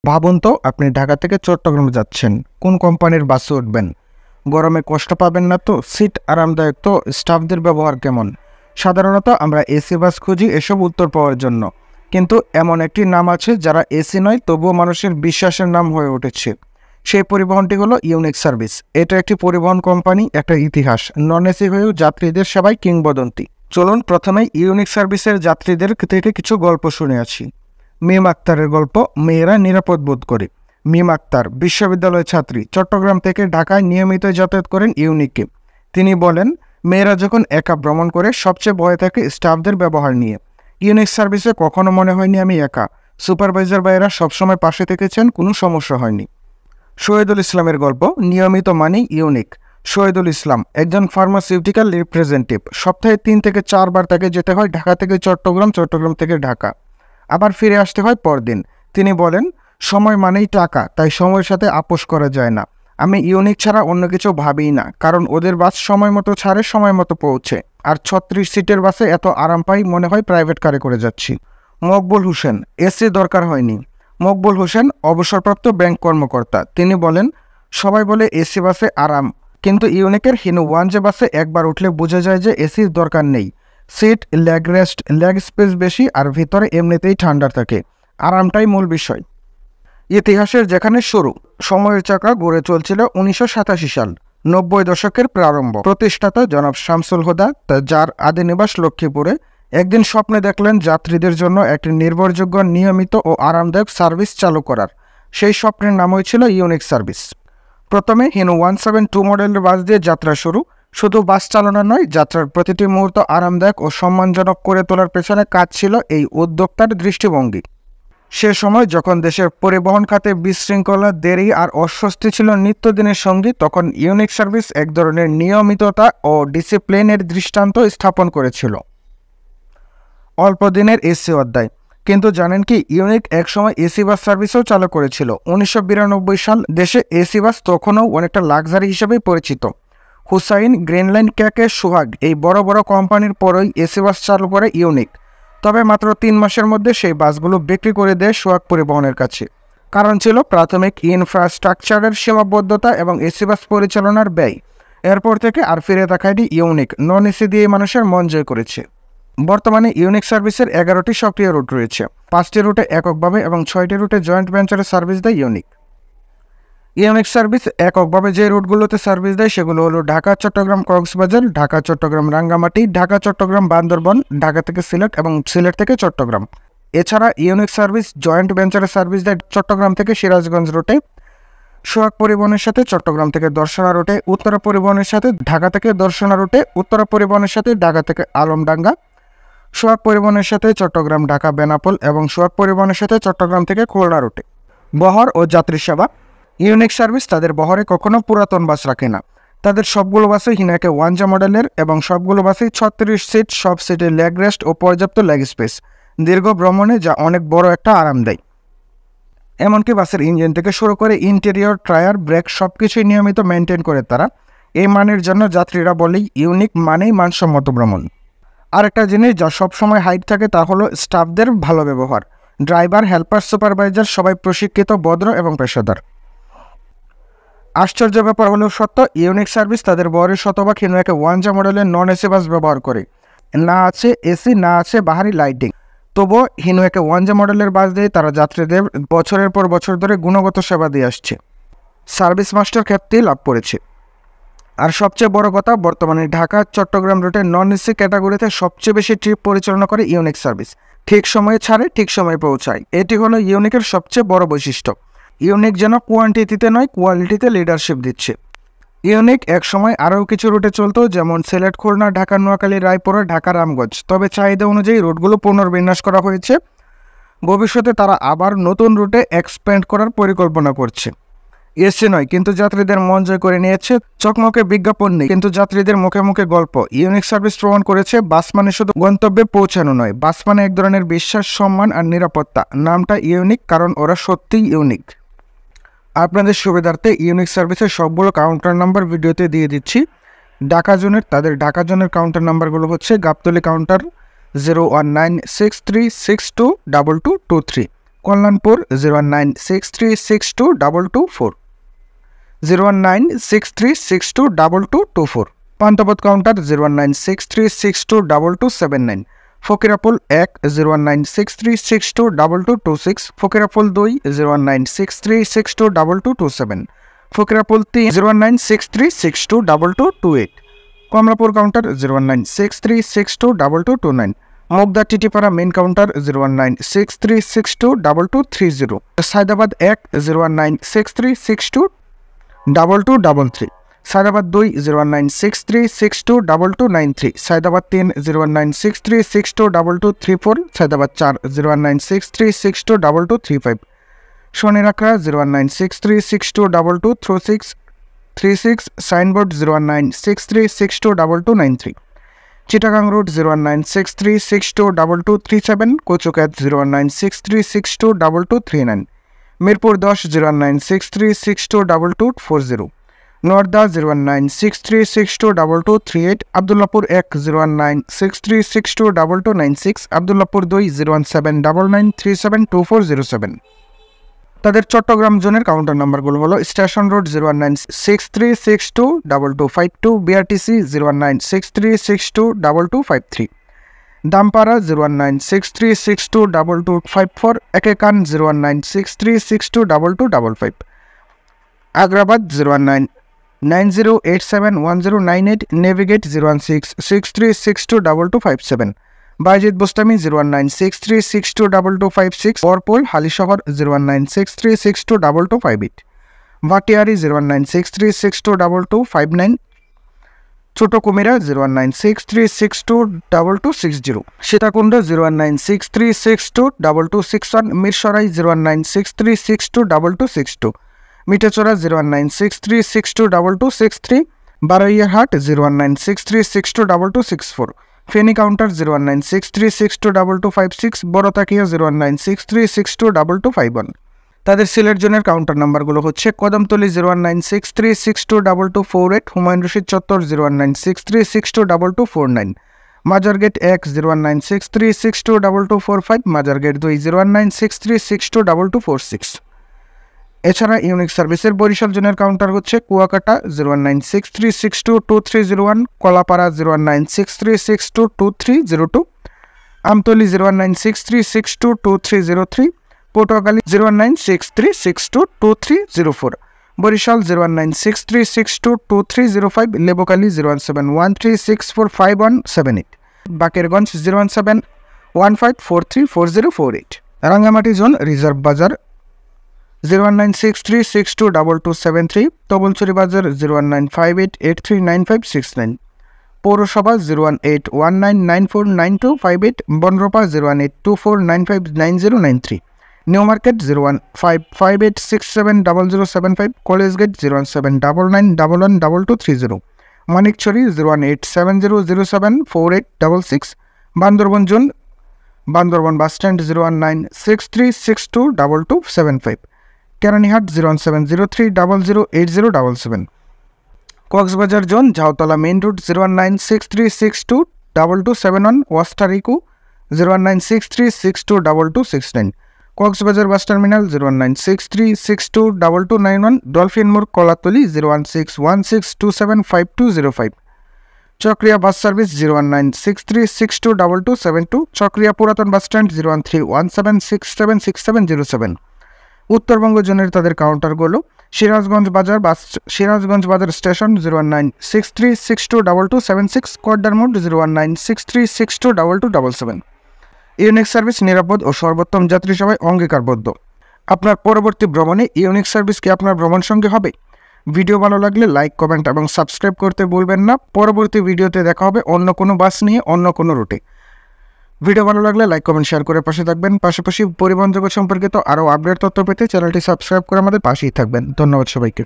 ভাবুন তো আপনি ঢাকা থেকে চট্টগ্রাম যাচ্ছেন, কোন কোম্পানির বাসে উঠবেন? গরমে কষ্ট পাবেন না তো? সিট আরামদায়ক তো? স্টাফদের ব্যবহার কেমন? সাধারণত আমরা এসি বাস খুঁজি এসব উত্তর পাওয়ার জন্য, কিন্তু এমন একটি নাম আছে যারা এসি নয় তবুও মানুষের বিশ্বাসের নাম হয়ে উঠেছে। সেই পরিবহনটি হলো ইউনিক সার্ভিস। এটা একটি পরিবহন কোম্পানি, একটা ইতিহাস। নন এসি হয়েও যাত্রীদের সেবায় কিংবদন্তি। চলুন প্রথমে ইউনিক সার্ভিসের যাত্রীদের থেকে কিছু গল্প শুনে আছি। মিম আক্তারের গল্প, মেয়েরা নিরাপদ বোধ করে। মিম আক্তার বিশ্ববিদ্যালয় ছাত্রী, চট্টগ্রাম থেকে ঢাকায় নিয়মিত যাতায়াত করেন ইউনিকে। তিনি বলেন, মেয়েরা যখন একা ভ্রমণ করে সবচেয়ে ভয় থাকে স্টাফদের ব্যবহার নিয়ে। ইউনিক সার্ভিসে কখনো মনে হয়নি আমি একা। সুপারভাইজার ভাইয়েরা সবসময় পাশে থেকেছেন, কোনো সমস্যা হয়নি। শহীদুল ইসলামের গল্প, নিয়মিত মানেই ইউনিক। শহীদুল ইসলাম একজন ফার্মাসিউটিক্যাল রিপ্রেজেন্টেটিভ। সপ্তাহে 3 থেকে 4 বার তাকে যেতে হয় ঢাকা থেকে চট্টগ্রাম, চট্টগ্রাম থেকে ঢাকা, আবার ফিরে আসতে হয় পরদিন। তিনি বলেন, সময় মানেই টাকা, তাই সময়ের সাথে আপোষ করা যায় না। আমি ইউনিক ছাড়া অন্য কিছু ভাবিই না, কারণ ওদের বাস সময় মতো ছাড়ে, সময় মতো পৌঁছে। আর 36 সিটের বাসে এত আরাম পাই মনে হয় প্রাইভেট কারে করে যাচ্ছি। মকবুল হোসেন, এসি দরকার হয়নি। মকবুল হোসেন অবসরপ্রাপ্ত ব্যাংক কর্মকর্তা। তিনি বলেন, সবাই বলে এসি বাসে আরাম, কিন্তু ইউনিকের হিনু ওয়ান যে বাসে একবার উঠলে বোঝা যায় যে এসির দরকার নেই। Seat, leg rest, leg space বেশি, আর ভিতরে এমনিতেই ঠান্ডা থাকে। আরামটাই মূল বিষয়। ইতিহাসের যেখানে শুরু, সময়ের চাকা গড়ে চলছিল 1987 সাল, 90 দশকের প্রারম্ভ। প্রতিষ্ঠাতা জনাব শামসুল হুদা, যার আদি নিবাস লক্ষ্মীপুরে, একদিন স্বপ্নে দেখলেন যাত্রীদের জন্য একটি নির্ভরযোগ্য, নিয়মিত ও আরামদায়ক সার্ভিস চালু করার। সেই স্বপ্নের নামই ছিল ইউনিক সার্ভিস। প্রথমে হিনু 172 মডেলের বাস দিয়ে যাত্রা শুরু। শুধু বাস চালানো নয়, যাত্রার প্রতিটি মুহূর্ত আরামদায়ক ও সম্মানজনক করে তোলার পেছনে কাজ ছিল এই উদ্যোক্তার দৃষ্টিভঙ্গি। সে সময় যখন দেশের পরিবহন খাতে বিশৃঙ্খলা, দেরি আর অস্বস্তি ছিল নিত্যদিনের সঙ্গী, তখন ইউনিক সার্ভিস এক ধরনের নিয়মিততা ও ডিসিপ্লিনের দৃষ্টান্ত স্থাপন করেছিল। অল্প দিনের এসি অধ্যায়। কিন্তু জানেন কি, ইউনিক একসময় এসি বাস সার্ভিসও চালু করেছিল। 1992 সাল। দেশে এসি বাস তখনও অনেকটা লাক্সারি হিসেবেই পরিচিত। হুসাইন, গ্রিনল্যান্ড, কেকে, সোহাগ এই বড় বড় কোম্পানির পরই এসি বাস চালু করে ইউনিক। তবে মাত্র 3 মাসের মধ্যে সেই বাসগুলো বিক্রি করে দেয় সোহাগ পরিবহনের কাছে। কারণ ছিল প্রাথমিক ইনফ্রাস্ট্রাকচারের সীমাবদ্ধতা এবং এসি বাস পরিচালনার ব্যয়। এরপর থেকে আর ফিরে তাকায়নি ইউনিক। নন এসি দিয়ে মানুষের মন জয় করেছে। বর্তমানে ইউনিক সার্ভিসের 11টি সক্রিয় রুট রয়েছে। 5টি রুটে এককভাবে এবং 6টি রুটে জয়েন্ট ভেঞ্চারে সার্ভিস দেয় ইউনিক। ইউনিক সার্ভিস এককভাবে যে রুটগুলোতে সার্ভিস দেয় সেগুলো হলো ঢাকা চট্টগ্রাম কক্সবাজার, ঢাকা চট্টগ্রাম রাঙ্গামাটি, ঢাকা চট্টগ্রাম বান্দরবন, ঢাকা থেকে সিলেট এবং সিলেট থেকে চট্টগ্রাম। এছাড়া ইউনিক সার্ভিস জয়েন্ট ভেঞ্চারে সার্ভিস দেয় চট্টগ্রাম থেকে সিরাজগঞ্জ রুটে, সোহাগ পরিবহনের সাথে চট্টগ্রাম থেকে দর্শনা রুটে, উত্তরা পরিবহনের সাথে ঢাকা থেকে দর্শনা রুটে, উত্তরা পরিবহনের সাথে ঢাকা থেকে আলমডাঙ্গা, সোহাগ পরিবহনের সাথে চট্টগ্রাম ঢাকা বেনাপোল এবং সোহাগ পরিবহনের সাথে চট্টগ্রাম থেকে খুলনা রুটে। বহর ও যাত্রী সেবা। ইউনিক সার্ভিস তাদের বহরে কখনো পুরাতন বাস রাখে না। তাদের সবগুলো বাসে হিনাকে ওয়ানজা মডেলের এবং সবগুলো বাসেই 36 সিট, সব সিটে লেগ রেস্ট ও পর্যাপ্ত লেগ স্পেস। দীর্ঘ ভ্রমণে যা অনেক বড় একটা আরাম দেয়। এমনকি বাসের ইঞ্জিন থেকে শুরু করে ইন্টেরিয়র, টায়ার, ব্রেক সবকিছুই নিয়মিত মেনটেন করে তারা। এই মানের জন্য যাত্রীরা বলেই ইউনিক মানেই মানসম্মত ভ্রমণ। আরেকটা জিনিস যা সবসময় হাইট থাকে তা হলো স্টাফদের ভালো ব্যবহার। ড্রাইভার, হেল্পার, সুপারভাইজার সবাই প্রশিক্ষিত, ভদ্র এবং পেশাদার। আশ্চর্য ব্যাপার হলেও সত্য, ইউনিক সার্ভিস তাদের বহরের শতভাগ হিনোয়াকে ওয়ানজা মডেলের নন এসি বাস ব্যবহার করে। না আছে এসি, না আছে বাহারি লাইটিং, তবুও হিনোয়াকে ওয়ানজা মডেলের বাস দিয়ে তারা যাত্রীদের বছরের পর বছর ধরে গুণগত সেবা দিয়ে আসছে। সার্ভিস মাস্টার খ্যাতি লাভ করেছে। আর সবচেয়ে বড় কথা, বর্তমানে ঢাকা চট্টগ্রাম রুটে নন এসি ক্যাটাগরিতে সবচেয়ে বেশি ট্রিপ পরিচালনা করে ইউনিক সার্ভিস। ঠিক সময়ে ছাড়ে, ঠিক সময়ে পৌঁছায়। এটি হলো ইউনিকের সবচেয়ে বড় বৈশিষ্ট্য। ইউনিক যেন কোয়ান্টিটিতে নয়, কোয়ালিটিতে লিডারশিপ দিচ্ছে। ইউনিক এক সময় আরও কিছু রুটে চলতো, যেমন সিলেট, খুলনা, ঢাকা, নোয়াখালী, রায়পুরা, ঢাকা, রামগঞ্জ। তবে চাহিদা অনুযায়ী রুটগুলো পুনর্বিন্যাস করা হয়েছে। ভবিষ্যতে তারা আবার নতুন রুটে এক্সপ্যান্ড করার পরিকল্পনা করছে। এসি নয়, কিন্তু যাত্রীদের মন জয় করে নিয়েছে। চকমকে বিজ্ঞাপন নেই, কিন্তু যাত্রীদের মুখে মুখে গল্প। ইউনিক সার্ভিস প্রমাণ করেছে বাস মানে শুধু গন্তব্যে পৌঁছানো নয়, বাস মানে এক ধরনের বিশ্বাস, সম্মান আর নিরাপত্তা। নামটা ইউনিক কারণ ওরা সত্যিই ইউনিক। আপনাদের সুবিধার্থে ইউনিক সার্ভিসের সবগুলো কাউন্টার নাম্বার ভিডিওতে দিয়ে দিচ্ছি। ঢাকা জোনের তাদের ঢাকা জোনের কাউন্টার নাম্বারগুলো হচ্ছে: Gabtoli counter 01963622223, Kallyanpur 01963622224, 01963622224। Panthapath counter 01963622279, Fakirapul 1 01963622226, Fakirapul 2 01963622227, Fakirapul 3 01963622228, Kamalapur counter 01963622229, Mugda Titipara main counter 01963622230, Sayedabad 1 01963622233, Sayedabad 2 01963622293, Sayedabad 3 01963622234, Sayedabad 4 01963622235, Shonir Akhra 01963622236, Signboard 01963622293, Chittagong road 01963622237, Kachukhet 01963622239, Mirpur 10 01963622240, Nodda 01963622238, Abdullahpur 1 01963622296, Abdullahpur 2 01799372407। তাদের চট্টগ্রাম জোনের কাউন্টার নাম্বারগুলো হলো station road 01963622252, BRTC 01963622253, Dampara 01963622254, একেকান 01963622255, Agrabad 01990871098, navigate 01663622257, Bayezid Bostami 01963622256, বরপোল Halisahar 01963622258, Bhatiary 01963622259, ছোট কুমিরা 01963622260, সীতাকুণ্ড 01963622261, মিরসরাই 01963622262, মিঠাচড়া 01963622263, বারৈয়ারহাট 01963622264, ফেনী কাউন্টার 01963622256, বড়তাকিয়া 01963622251। তাদের সিলেট জোনের কাউন্টার নাম্বারগুলো হচ্ছে কদমতলী 01963622248, হুমায়ুন রশিদ চত্বর 01963622249, মাজারগেট 1 01963622245, মাজারগেট 2 01963622246। এছাড়া ইউনিক সার্ভিসের বরিশাল জোনের কাউন্টার হচ্ছে কুয়াকাটা 01963622301, কলাপাড়া 01963622302, আমতলী 01963622303, পটুয়াখালী 01963622304, বরিশাল 01963622305, লেবুখালী 01713645178, বাকেরগঞ্জ 01715434048, রাঙ্গামাটি জোন রিজার্ভ বাজার 01963622273, তবলছড়ি বাজার 01958839569, পৌরসভা 01819949258, Banarupa 01824959093, new market 01558670075, college gate 01799112230, Manikchhari 01870074866, Bandarban zone Bandarban bus stand 01963622275, Keranihat 01703008077, Cox's Bazar zone Jhautala main road 01963622271, ওয়াস্টারিকু 01963622269, কক্সবাজার বাস টার্মিনাল 01963622291, ডলফিন মোড় কলাতলি 01616275205, চক্রিয়া বাস সার্ভিস 01963622272, চক্রিয়া পুরাতন বাস স্ট্যান্ড 01317676707। উত্তরবঙ্গ জোনের তাদের কাউন্টারগুলো সিরাজগঞ্জ বাজার স্টেশন 01963622276, কোয়ার্ডার মোড 01963622277। ইউনিক সার্ভিস নিরাপদ ও সর্বোত্তম যাত্রী সেবায় অঙ্গীকারবদ্ধ। আপনার পরবর্তী ভ্রমণে ইউনিক সার্ভিস কি আপনার ভ্রমণ সঙ্গী হবে? ভিডিও ভালো লাগলে লাইক, কমেন্ট এবং সাবস্ক্রাইব করতে ভুলবেন না। পরবর্তী ভিডিওতে দেখা হবে অন্য কোনো বাস নিয়ে, অন্য কোনো রুটে। ভিডিও ভালো লাগলে লাইক, কমেন্ট, শেয়ার করে পাশে থাকবেন। পাশাপাশি পরিবহন জগৎ সম্পর্কিত আরও আপডেট তথ্য পেতে চ্যানেলটি সাবস্ক্রাইব করে আমাদের পাশেই থাকবেন। ধন্যবাদ সবাইকে।